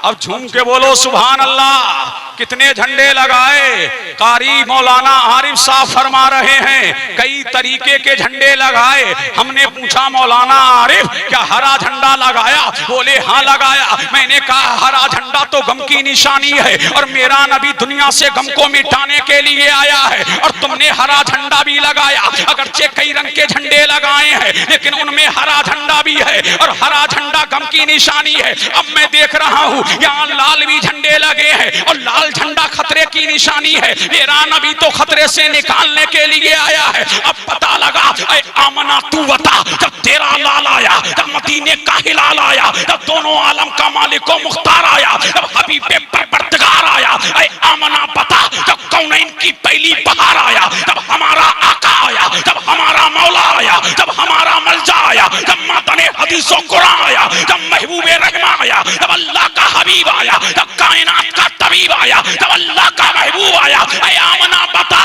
अब झूम के बोलो सुभान अल्लाह। कितने झंडे लगाए? कारी मौलाना आरिफ साहब फरमा रहे हैं कई तरीके के झंडे लगाए। हमने पूछा मौलाना आरिफ क्या हरा झंडा लगाया? बोले हाँ लगाया। मैंने कहा हरा झंडा तो गम की निशानी है और मेरा नबी दुनिया से गम को मिटाने के लिए आया है और तुमने हरा झंडा भी लगाया। अगरचे कई रंग के झंडे लगाए हैं लेकिन उनमें हरा झंडा भी है और हरा झंडा गम की निशानी है। अब मैं देख रहा हूँ यहाँ लाल भी झंडे लगे हैं और लाल झंडा खतरे की निशानी है। मेरा नबी तो खतरे से निकालने के लिए आया है। अब पता लगा ऐ आमना तू बता, जब तेरा लाल आया, जब मदीने का हिलाल आया, जब दोनों आलम का मालिक व मुख्तार आया, जब हबीबे परवरदिगार आया, ऐ आमना बता जब कौनैन की पहली बहार आया, जब हमारा आका आया, जब हमारा मौला आया, जब हमारा मलजा आया, जब मातने हदीसों कुरान आया, जब महबूबे रहमा आया, जब अल्लाह का हबीब आया, जब कायनात का तबीब आया, जब अल्लाह का महबूब आया, ऐ आमना बता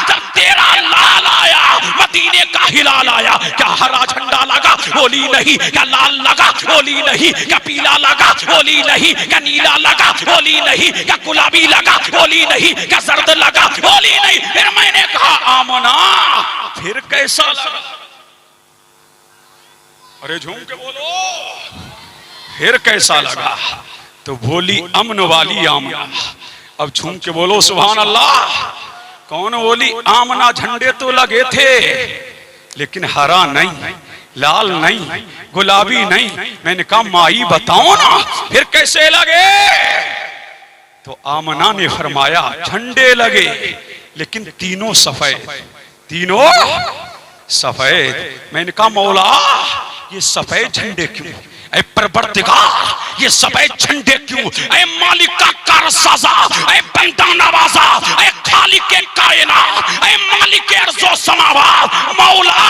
जब तेरा लाल आया, मदीने का हिलाल आया, क्या हरा झंडा लगा? बोली नहीं। क्या लाल लगा? बोली नहीं। क्या पीला लगा? बोली नहीं। क्या नीला लगा? बोली नहीं। क्या गुलाबी लगा? बोली नहीं। क्या जर्द लगा? बोली नहीं। फिर मैंने कहा आमना फिर कैसा लगा? अरे झूम के बोलो फिर कैसा लगा? तो बोली अमन वाली आमना। अब झूम के बोलो सुभान अल्लाह। कौन बोली? आमना झंडे तो लगे थे लेकिन हरा नहीं, लाल नहीं, गुलाबी नहीं। मैंने कहा माई बताओ ना फिर कैसे लगे? तो आमना ने फरमाया झंडे लगे लेकिन तीनों सफेद, तीनों सफेद। मैंने कहा मौला ये सफेद झंडे क्यों? ऐ परवरदिगार ये सफेद झंडे क्यों? ऐ मालिक का कारसाजा, ऐ बंदा नवाजा, ऐ खालिक के कायनात, ऐ मालिक के अर्ज़ो समावात, मौला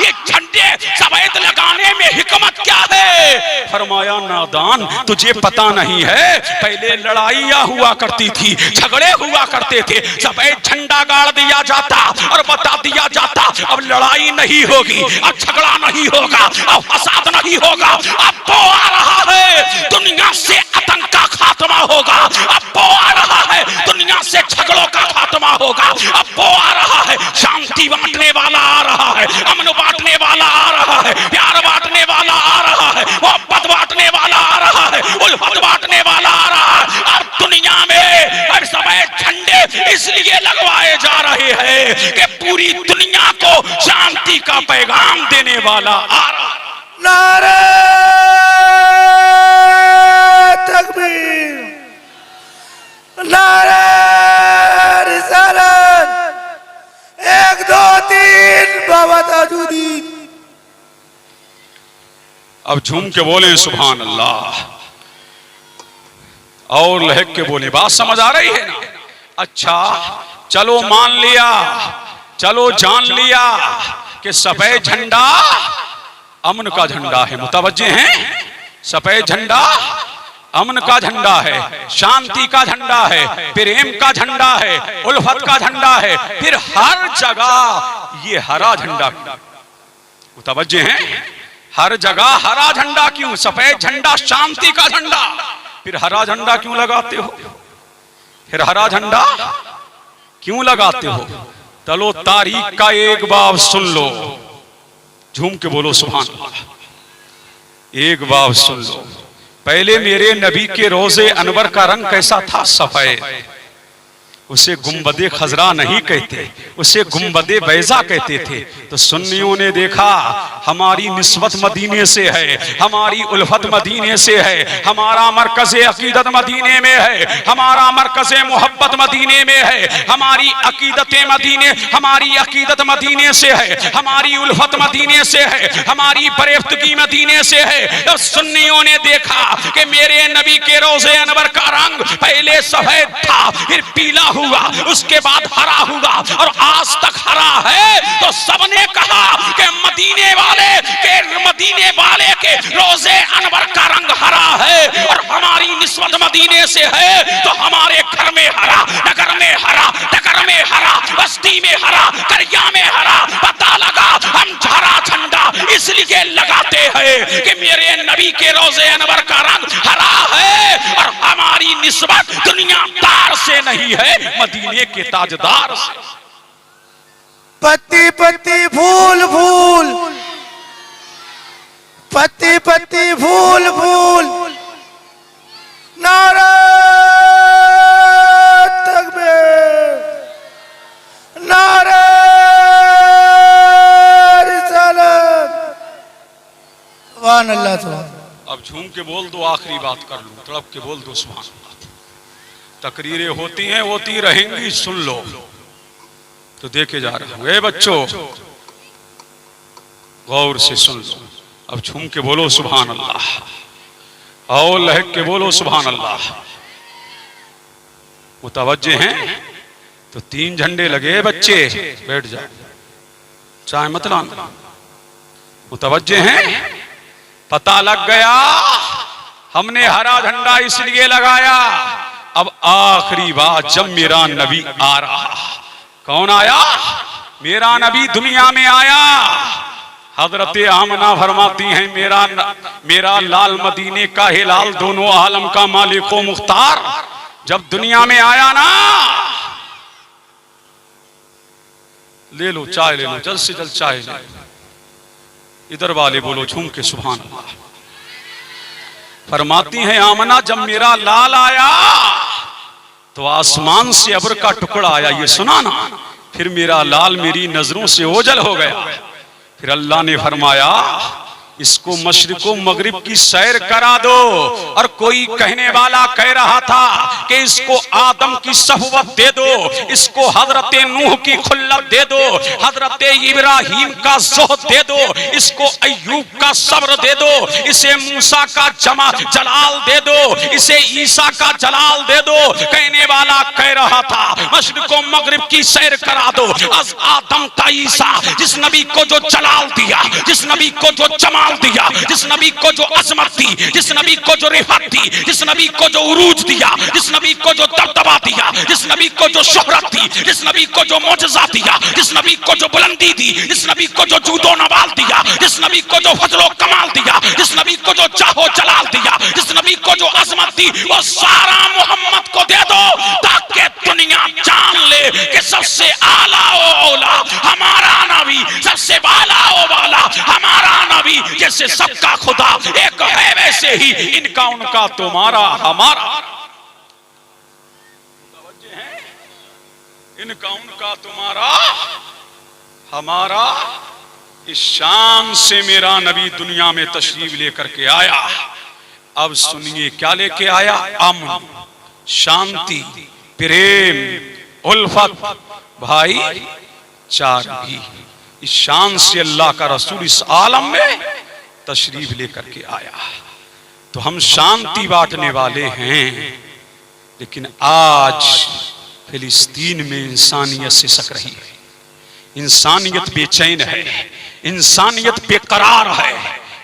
ये झंडे सफेद लगाने में हिकमत क्या है? फरमाया नादान तुझे पता नहीं है, पहले लड़ाइयां हुआ करती थी, झगड़े हुआ करते थे, सफेद झंडा गाड़ दिया जाता और बता दिया जाता अब लड़ाई नहीं होगी, अब झगड़ा नहीं होगा, अब फसाद नहीं होगा, अब वो आ रहा है दुनिया से आतंक का खात्मा होगा, अब वो आ रहा है दुनिया से झगड़ों का खात्मा होगा, अब वो आ रहा है शांति बांटने वाला आ रहा है, अमन बांटने वाला आ रहा है, प्यार बांटने वाला आ रहा है, मोहब्बत बांटने वाला आ रहा है, उल्फत बांटने वाला आ रहा है। अब दुनिया में अब सफेद झंडे इसलिए लगवाए जा रहे हैं कि पूरी दुनिया को शांति का पैगाम देने वाला आ रहा है। नारे तकबीर, नारे रिसालत, 1 2 3 बाबा ताजुद्दीन। अब झूम के बोले सुभान अल्लाह और लहक के बोले। बात समझ आ रही है ना? अच्छा चलो मान लिया, चलो जान लिया कि सफेद झंडा अमन का झंडा है। मुतवज्जे हैं? सफेद झंडा अमन का झंडा है, शांति का झंडा है, प्रेम का झंडा है, उल्फत का झंडा है। फिर हर जगह ये हरा झंडा, मुतवज्जे हैं? हर जगह हरा झंडा क्यों? सफेद झंडा शांति का झंडा, फिर हरा झंडा क्यों लगाते हो? फिर हरा झंडा क्यों लगाते हो? चलो तारीख का एक बाब सुन लो, झूम के बोलो सुभान अल्लाह। एक बाब सुन लो। पहले मेरे नबी के रोजे अनवर का रंग कैसा था? सफेद। उसे गुंबदे खजरा नहीं कहते, उसे गुंबदे बैजा कहते थे। तो सुन्नियों ने देखा हमारी निस्बत मदीने से है, हमारी उल्फत मदीने से है, हमारा मरकज़ अकीदत मदीने में है, हमारा मरकज़ मोहब्बत मदीने में है, हमारी अकीदत मदीने, हमारी अकीदत मदीने से है, हमारी उल्फत मदीने से है, हमारी फरेफ्तगी मदीने से है। तो सुन्नियों ने देखा कि मेरे नबी के रोजे अनवर का रंग पहले सफेद था, फिर पीला हुआ, उसके बाद हरा हुआ और आज तक हरा है। तो सबने कहा कि मदीने वाले के रोजे अनवर का रंग हरा है और हमारी निस्बत मदीने से है। तो हमारे घर में हरा, नगर में हरा, नगर में हरा, बस्ती में हरा, करिया में हरा। पता लगा हम हरा झंडा इसलिए लगाते हैं कि मेरे नबी के रोजे अनवर का रंग हरा है और हमारी निस्बत दुनिया तार से नहीं है, मदीने के ताजदार से। पत्ती पत्ती फूल फूल, पत्ती पत्ती फूल फूल, नारे तकबीर, नारे रिसालत। सुभान अल्लाह। सुभान। अब झूम के बोल दो, आखिरी बात कर लूं, तड़प के बोल दो सुभान अल्लाह। तकरीरें होती हैं, होती रहेंगी, सुन लो। तो देखे जा रहा हूं, ए बच्चों गौर से सुन लो। अब झूम के बोलो सुभान अल्लाह, और लहक के बोलो सुभान अल्लाह। मुतवज्जे हैं तो 3 झंडे लगे, बच्चे बैठ जाओ, चाहे मत लाना। मुतवज्जे हैं, पता लग गया, हमने हरा झंडा इसलिए लगाया। अब आखिरी बात, जब मेरा नबी आ रहा, कौन आया? मेरा नबी दुनिया में आया। हजरत आमना फरमाती हैं, मेरा लाल मदीने का हिलाल, दोनों आलम का मालिक व मुख्तार जब दुनिया में आया ना, ले लो चाय, ले लो जल्द से जल्द चाय ले। इधर वाले बोलो झूम के सुभान अल्लाह। फरमाती हैं आमना, जब मेरा लाल आया तो आसमान से अब्र का टुकड़ा आया, ये सुना ना? फिर मेरा लाल मेरी नजरों से ओझल हो गया। फिर अल्लाह ने फरमाया, इसको मशरिको मगरिब की सैर करा दो। और कोई कहने वाला कह रहा था कि इसको आदम की सहबत दे दो, इसको हजरत नूह की खुल्लत दे दो, हजरत इब्राहिम का ज़ुहद दे दो, इसको अय्यूब का सब्र दे दो, इसे मूसा का जलाल दे दो, इसे ईसा का जलाल दे दो। कहने वाला कह रहा था मशरिको मगरिब की सैर करा दो। अज आदम ता ईसा, जिस नबी को जो जलाल दिया, जिस नबी को जो जमाल दिया, जिस नबी को जो अजमत दी, जिस नबी को जो रिफत दी, जिस नबी को जो उरूज दिया, जिस नबी को जो दबदबा दिया, जिस नबी को जो शोहरत दी, जिस नबी को जो मोजज़ा दिया, जिस नबी को जो बुलंदी दी, जिस नबी को जो जूदो नवाल दिया, जिस नबी को जो फजलो कमाल दिया, जिस नबी को जो चाहो जलाल दिया, जिस नबी को जो अजमत दी, वो सारा मोहम्मद को दे दो, ताकि दुनिया जान ले कि सबसे आला ओ औला हमारा नबी, सबसे बाला ओ वाला हमारा नबी। जैसे सबका खुदा एक है, वैसे ही इनका उनका तुम्हारा हमारा। इनका उनका तुम्हारा हमारा। इस शान से मेरा नबी दुनिया में तशरीफ लेकर के आया। अब सुनिए क्या लेके आया? अमन, शांति, प्रेम, उल्फत, भाई चारगी। इस शान से अल्लाह का रसूल इस आलम में तशरीफ लेकर के आया। तो हम शांति बांटने वाले हैं, लेकिन आज फिलिस्तीन में इंसानियत से सक रही है, इंसानियत बेचैन है, इंसानियत बेकरार है,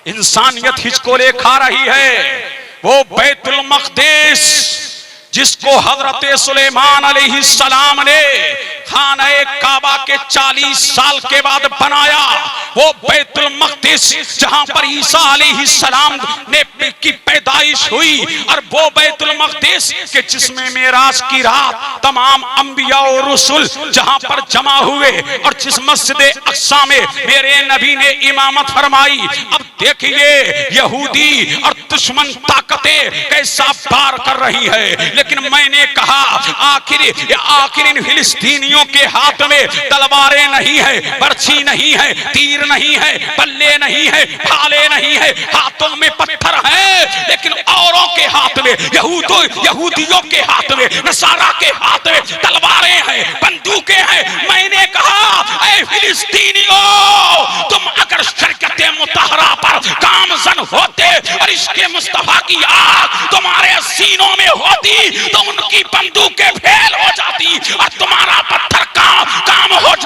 इंसानियत हिचकोले खा रही है। वो बैतुल मक़दिस जिसको हजरत सुलेमान अलैहिस्सलाम ने खाने काबा के 40 साल के बाद बनाया, वो बैतुल मक़दिस जहां पर ईसा अलैहिस्सलाम ने की पैदाइश हुई, और वो बैतुल मक़दिस के जिसमें मेराज की रात तमाम अंबिया और रसूल जहां पर जमा हुए, और जिस मस्जिद अक्सा में मेरे नबी ने इमामत फरमाई। अब देखिए यहूदी और दुश्मन ताकतें कैसा पार कर रही है, लेकिन मैंने कहा आखिर इन फिलिस्तीनियों के हाथ में तलवारें नहीं है, बर्छी नहीं है, तीर नहीं है, बल्ले नहीं है, भाले नहीं है, हाथों में पत्थर है, लेकिन औरों के हाथ में, यहूदियों के हाथ में, नसारा के हाथ में तलवारें हैं, बंदूकें हैं। मैंने कहा ऐ फिलिस्तीनियों, तुम अगर शरीयत मुतहरा पर गामज़न होते और इसके मुस्तफा की आग तुम्हारे सीनों में होती तो उनकी बंदूकें फेल हो जाती और तुम्हारा पत्थर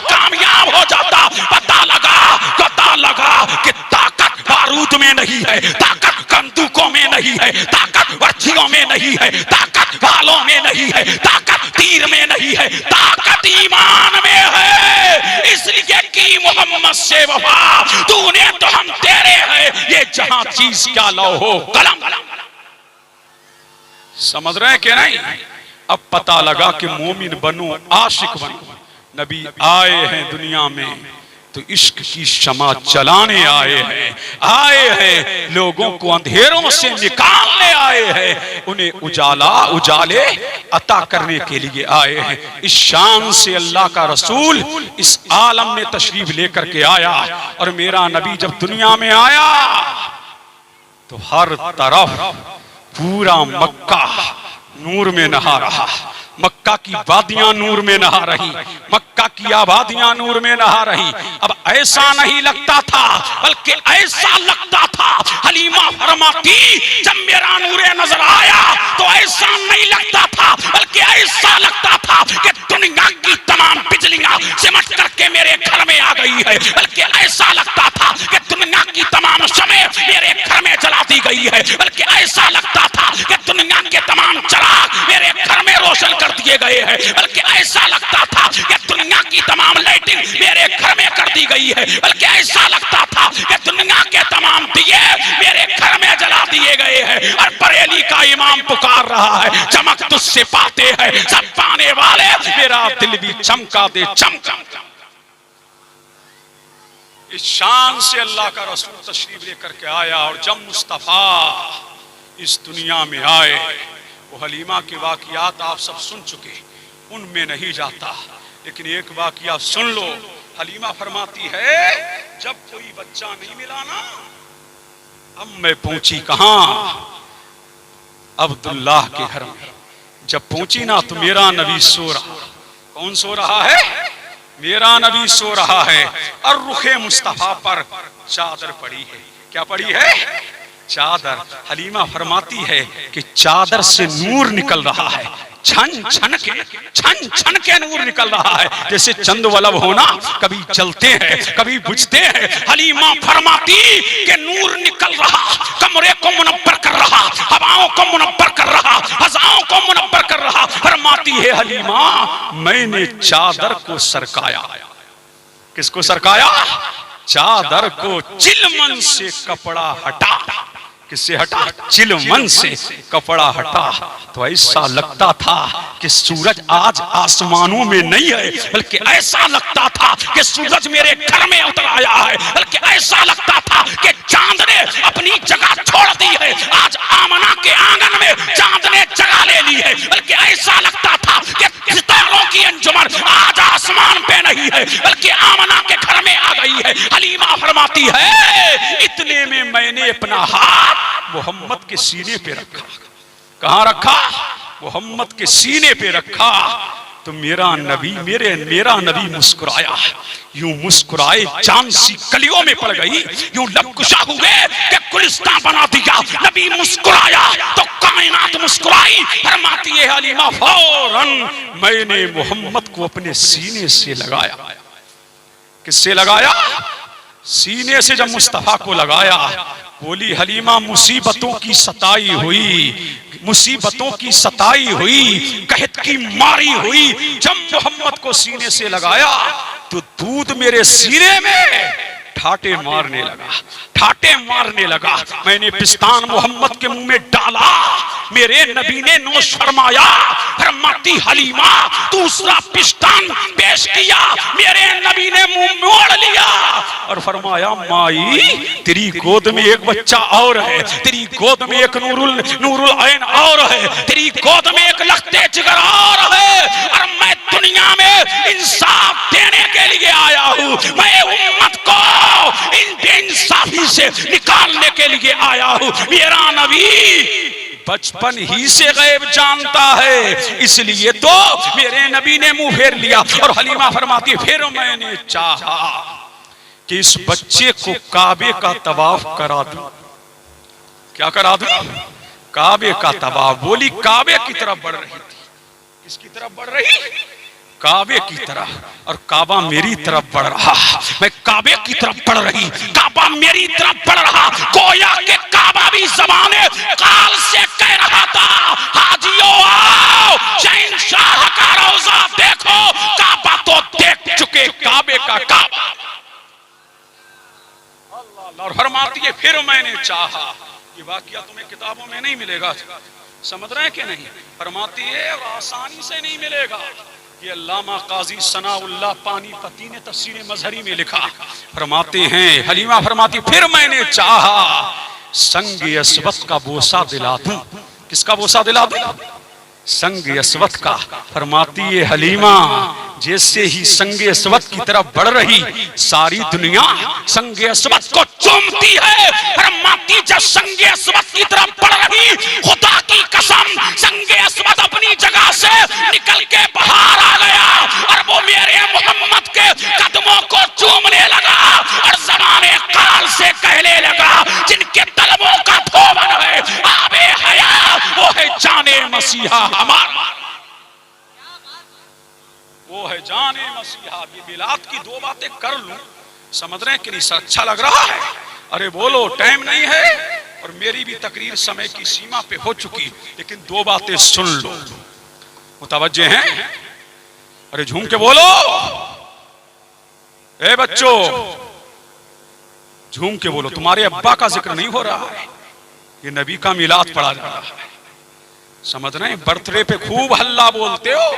कामयाब हो जाता। पता लगा कि ताकत बारूद में नहीं है, ताकत बंदूकों में नहीं है, ताकत वर्जियों में नहीं है, ताकत भालों में नहीं है, ताकत तीर में नहीं है, ताकत ईमान में है। इसलिए की मोहम्मद से वफा, तूने तो हम तेरे हैं, ये जहां चीज क्या लौहो कलम। समझ रहे हैं कि नहीं? अब पता लगा कि मोमिन बनो, आशिक बनो। नबी आए हैं दुनिया में तो इश्क की शमा जलाने आए हैं लोगों को अंधेरों से निकालने आए हैं, उन्हें उजाले अता करने के लिए आए हैं। इस शान से अल्लाह का रसूल इस आलम में तशरीफ लेकर के आया। और मेरा नबी जब दुनिया में आया तो हर तरफ पूरा मक्का नूर में नहा रहा, मक्का की वादियां नूर में नहा रही, मक्का की आबादियां नूर में नहा रही। अब ऐसा नहीं लगता था, बल्कि ऐसा लगता था, हलीमा फरमाती जब मेरा नूरे नजर आया तो ऐसा नहीं लगता था, बल्कि ऐसा लगता था कि दुनिया की तमाम बिजलियां सिमट करके मेरे घर में आ गई है, बल्कि ऐसा लगता था कि दुनिया की तमाम शमे मेरे घर में जला दी गई है, बल्कि ऐसा लगता था कि दुनिया के तमाम चिराग मेरे घर में रोशन कर दिए गए हैं, बल्कि ऐसा लगता था कि दुनिया की तमाम लाइटिंग मेरे घर में कर दी गई है, बल्कि ऐसा लगता था कि दुनिया के तमाम दिए मेरे घर में जला दिए गए हैं। और बरेली का इमाम पुकार रहा है, चमक तुझसे पाते हैं सब पाने वाले, मेरा दिल भी चमका दे चमका। इस शान से अल्लाह का रसूल तशरीफ लेकर के आया। और जब मुस्तफा इस दुनिया में आए, वो हलीमा के वाकियात आप सब सुन चुके, उनमें नहीं जाता, लेकिन एक वाकिया सुन लो। हलीमा फरमाती है जब कोई बच्चा नहीं मिला ना, अब मैं पहुंची कहां, अब्दुल्लाह के घर में। जब पहुंची ना तो मेरा नबी सो रहा। कौन सो रहा है? मेरा नबी सो रहा है। और रुखे मुस्तफा पर चादर पड़ी है। क्या पड़ी है? चादर। हलीमा फरमाती है कि चादर से नूर निकल रहा है, छन छन के नूर निकल रहा है, जैसे चंद वलब होना, कभी जलते हैं कभी बुझते हैं। हलीमा फरमाती कि नूर निकल रहा, कमरे को मुनव्वर कर रहा, हवाओं को मुनव्वर कर रहा, हजाओं को मुनव्वर कर रहा। फरमाती है हलीमा मैंने चादर को सरकाया। किसको सरकाया? चादर को। चिलमन से कपड़ा हटा। किससे हटा? चिलमन से कपड़ा हटा। तो ऐसा लगता था कि सूरज आज आसमानों में नहीं है, बल्कि ऐसा लगता था कि सूरज मेरे घर में उतर आया है, बल्कि ऐसा लगता था कि चांद ने अपनी जगह छोड़ दी है। आज आमना के आंगन में चांद ने जगह ले ली है, बल्कि ऐसा लगता था कि सितारों की अंजुमन आज आसमान पे नहीं है, बल्कि आमना के घर में आ गई है। हलीमा फरमाती है इतने में मैंने अपना हाथ मोहम्मद के सीने पे रखा। कहां रखा? मोहम्मद के सीने पे रखा। तो मेरा नबी मुस्कुराया। यूं मुस्कुराए जान सी कलियों में पड़ गई, यूं लबकुशा हुए कि गुलिस्तान बना दिया। नबी मुस्कुराया तो कायनात मुस्कुराई। फरमाती है हलीमा फौरन मैंने मोहम्मद को अपने सीने से लगाया। किससे लगाया? सीने से। जब मुस्तफा को लगाया, बोली हलीमा मुसीबतों की सताई हुई, मुसीबतों की सताई हुई, कहत की मारी हुई। जब मोहम्मद को सीने से लगाया तो दूध मेरे सीने में ठाटे मारने लगा। मैंने पिस्तान मोहम्मद के मुंह में डाला, मेरे नबी ने नो शर्माया। फरमाती हलीमा दूसरा पिस्तान पेश किया, मेरे नबी ने मुंह मोड़ लिया और फरमाया माई तेरी गोद में एक बच्चा और है, तेरी गोद में एक नूरुल ऐन और है, तेरी गोद में एक लखते जिगर और है। और मैं दुनिया में इंसाफ देने के लिए आया हूँ, मैं उम्मत को इन बेइंसाफी से निकालने के लिए आया हूँ। मेरा नबी बचपन ही से गैब जानता है, इसलिए तो मेरे नबी ने मुंह फेर लिया। और हलीमा फरमाती फिर मैंने चाहा कि इस बच्चे को काबे का तवाफ करा दूं। क्या करा दूं? काबे का तवाफ। बोली काबे की तरफ बढ़ रही थी। किसकी तरफ बढ़ रही? काबे की तरफ। और काबा मेरी तरफ बढ़ रहा, मैं काबे की तरफ बढ़ रही, काबा मेरी तरफ बढ़ रहा। गोया के काबा भी ज़माने काल से कह रहा था हाजियों आओ शहंशाह का रोज़ा देखो। काबा तो देख चुके, काबे का काबा। और फरमाती है फिर मैंने चाहा ये वाकया तुम्हें किताबों में नहीं मिलेगा, समझ रहे हैं कि नहीं? फरमाती है और आसानी से नहीं मिलेगा। ये अल्लामा काजी सनाउल्लाह पानीपती ने तफसीर मजहरी में लिखा। फरमाते हैं, हलीमा फरमाती फिर मैंने चाहा संग अस्वत का बोसा दिला दूं। किसका बोसा दिला दूं? संग अस्वत का। फरमाती है हलीमा, जैसे ही संग अस्वत की तरफ बढ़ रही सारी दुनिया संग अस्वत को चूमती है। फरमाती जब संग अस्वत की तरफ बढ़ रही, खुदा की कसम संग अस्वत अपनी जगह से निकल के बाहर आ गया और वो मेरे मोहम्मद के कदमों को चूमने लगा और ज़माने काल से कहने लगा, जिनके तलबों का धोवन है आबे हया, वो है जाने मसीहा हमारा, वो है जाने मसीहा। ये मिलाद की दो बातें कर लूं, समझ रहे हैं कि नहीं? अच्छा लग रहा है? अरे बोलो, टाइम नहीं है और मेरी भी तकरीर समय की सीमा पे हो चुकी, लेकिन दो बातें सुन लो, मुतवज्जे हैं? अरे झूम के बोलो, ए बच्चों झूम के बोलो। तुम्हारे अब्बा का जिक्र नहीं हो रहा है, ये नबी का मिलाद पढ़ा जा रहा है, समझ रहे हैं? बर्थडे पे खूब हल्ला बोलते हो,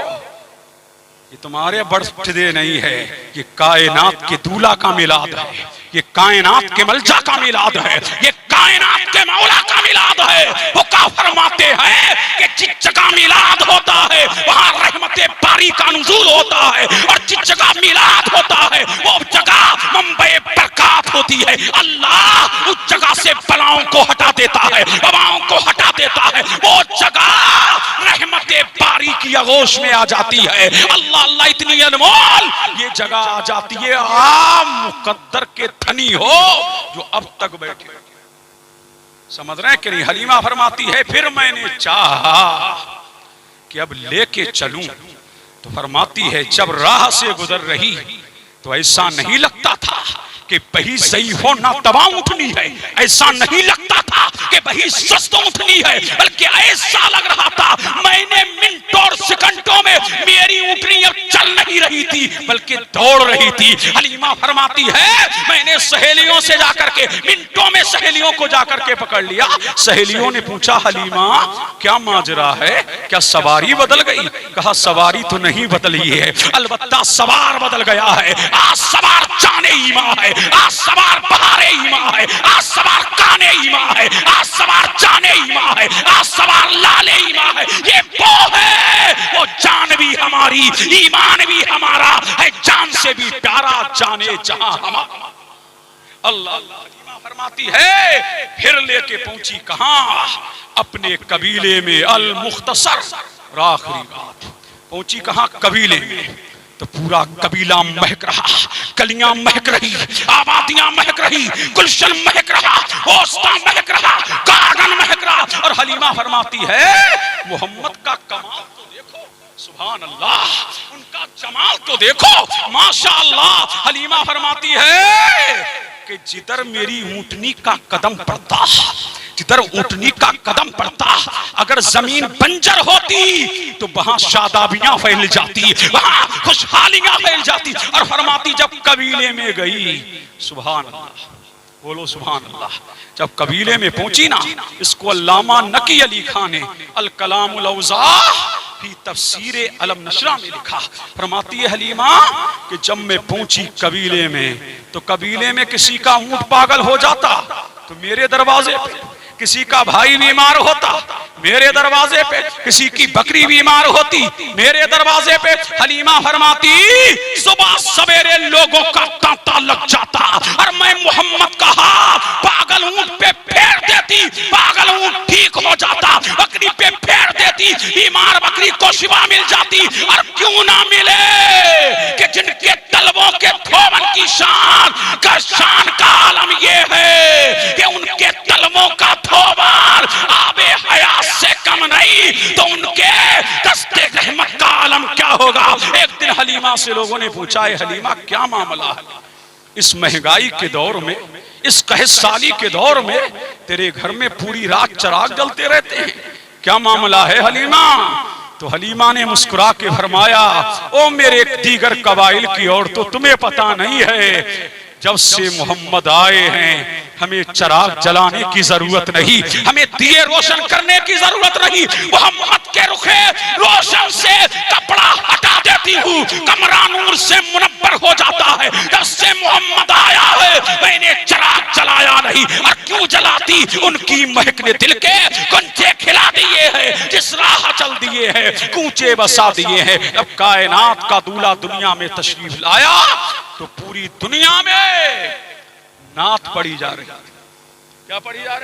ये तुम्हारे बर्थडे नहीं है, ये कायनात के दूल्हा का मिलाद है, ये कायनात के मलजा का मिलाद है, ये कायनात के मौला का मिलाद है। वो क्या फरमाते हैं कि जिस जगह मिलाद होता है वहां रहमते बारी का नुज़ूल होता है, और जिस जगह मिलाद होता है वो जगह मुंबई बरकत होती है। अल्लाह उस जगह से बलाओं को हटा देता है, वबाओं को हटा देता है, वो जगह रहमते बारी की आगोश में आ जाती है। अल्लाह अल्लाह इतनी अनमोल ये जगह आ जाती है, आम मुकद्दर के धनी हो जो अब तक बैठे, समझ रहे हैं कि नहीं? हलीमा फरमाती है फिर मैंने चाहा कि अब लेके चलूं, तो फरमाती है जब राह से गुजर रही तो ऐसा नहीं लगता था कि बही ज़ईफ़ों ना तवा उठनी है, ऐसा नहीं लगता था कि बही सुस्त उठनी है, बल्कि ऐसा लग रहा था मैंने मिनटों और सेकंडों में मेरी ऊँटनी अब चल नहीं रही थी बल्कि दौड़ रही थी। हलीमा फरमाती है मैंने सहेलियों से जाकर के मिनटों में सहेलियों को जाकर के पकड़ लिया। सहेलियों ने पूछा हलीमा क्या माजरा है, क्या सवारी बदल गई? कहा सवारी तो नहीं बदली है, अलबत्ता सवार बदल गया है। आज सवार जाने ईमा है, आज सवार बहारे ईमा है, आज सवार काने ईमा है, आज सवार जाने ईमा है, आज सवार लाले ईमा है। ये वो है, वो जान भी हमारी, ईमान भी हमारा है, जान से भी प्यारा जाने जहां हमारा। अल्लाह अल्लाह फरमाती है फिर लेके पहुंची कहां? अपने कबीले में अल मुख्तसर। आखिरी बात पहुंची कहां? कबीले में। तो पूरा कबीला महक रहा, गलियां महक रही, आबादियां महक रही, गुलशन महक रहा, होस्ता महक रहा, गार्डन महक रहा। और हलीमा फरमाती है मोहम्मद का कमाल तो देखो, सुभान अल्लाह, उनका जमाल तो देखो, माशा अल्लाह। हलीमा फरमाती है कि जिधर मेरी ऊंटनी का कदम पड़ता, जिधर ऊंटनी का कदम पड़ता, अगर जमीन बंजर होती तो वहां शादाबियां फैल जाती, वहां खुशहालियां फैल जाती। और फरमाती जब कबीले में गई, सुभान अल्लाह, बोलो सुभान अल्लाह, जब कबीले में पहुंची ना, इसको अल्लामा नकी अली खान ने अल कलामुल औज़ाह फी तफसीरे अलम नशरा में लिखा। फरमाती है हलीमा कि जब मैं पहुंची कबीले में तो कबीले में किसी का ऊंट पागल हो जाता तो मेरे दरवाजे पे, किसी का भाई बीमार होता मेरे दरवाजे पे, किसी की बकरी बीमार होती मेरे दरवाजे पे। हलीमा फरमाती सुबह सवेरे लोगों का तांता लग जाता और मैं मोहम्मद का हाथ पागल ऊंट पे फेर देती, पागल ऊंट ठीक हो जाता, बकरी पे फेर देती, बीमार बकरी को शिफा मिल जाती। और क्यों ना मिले कि जिनके तलबों के धोवन की शान का आलम ये है कि उनके तलबों का धोवन आबे हयात से कम नहीं, तो उनके दस्ते रहमत का आलम क्या होगा? एक दिन हलीमा से लोगों ने पूछा है हलीमा क्या मामला है, इस महंगाई के दौर में, इस कहसाली के दौर में तेरे घर में पूरी रात चिराग जलते रहते हैं, क्या मामला है हलीमा? तो हलीमा ने मुस्कुरा के फरमाया ओ मेरे दीगर कबाइल की औरतों, तुम्हें पता नहीं है जब से मोहम्मद आए हैं हमें चराग जलाने की जरूरत नहीं, हमें दिए रोशन करने की जरूरत नहीं। मोहम्मद के रुखे रोशन से कपड़ा हटा देती हूँ, कमरा नूर से मुनव्वर हो जाता है। जब से मोहम्मद आया है मैंने चराग जलाया नहीं। और क्यों जलाती? उनकी महक ने दिल के कुंजे खिला दिए हैं, जिस राह चल दिए हैं, कूचे बसा दिए हैं। अब कायनात का दूल्हा दुनिया में तशरीफ लाया तो पूरी दुनिया में नात पड़ी जा रही। क्या पड़ी जा रही?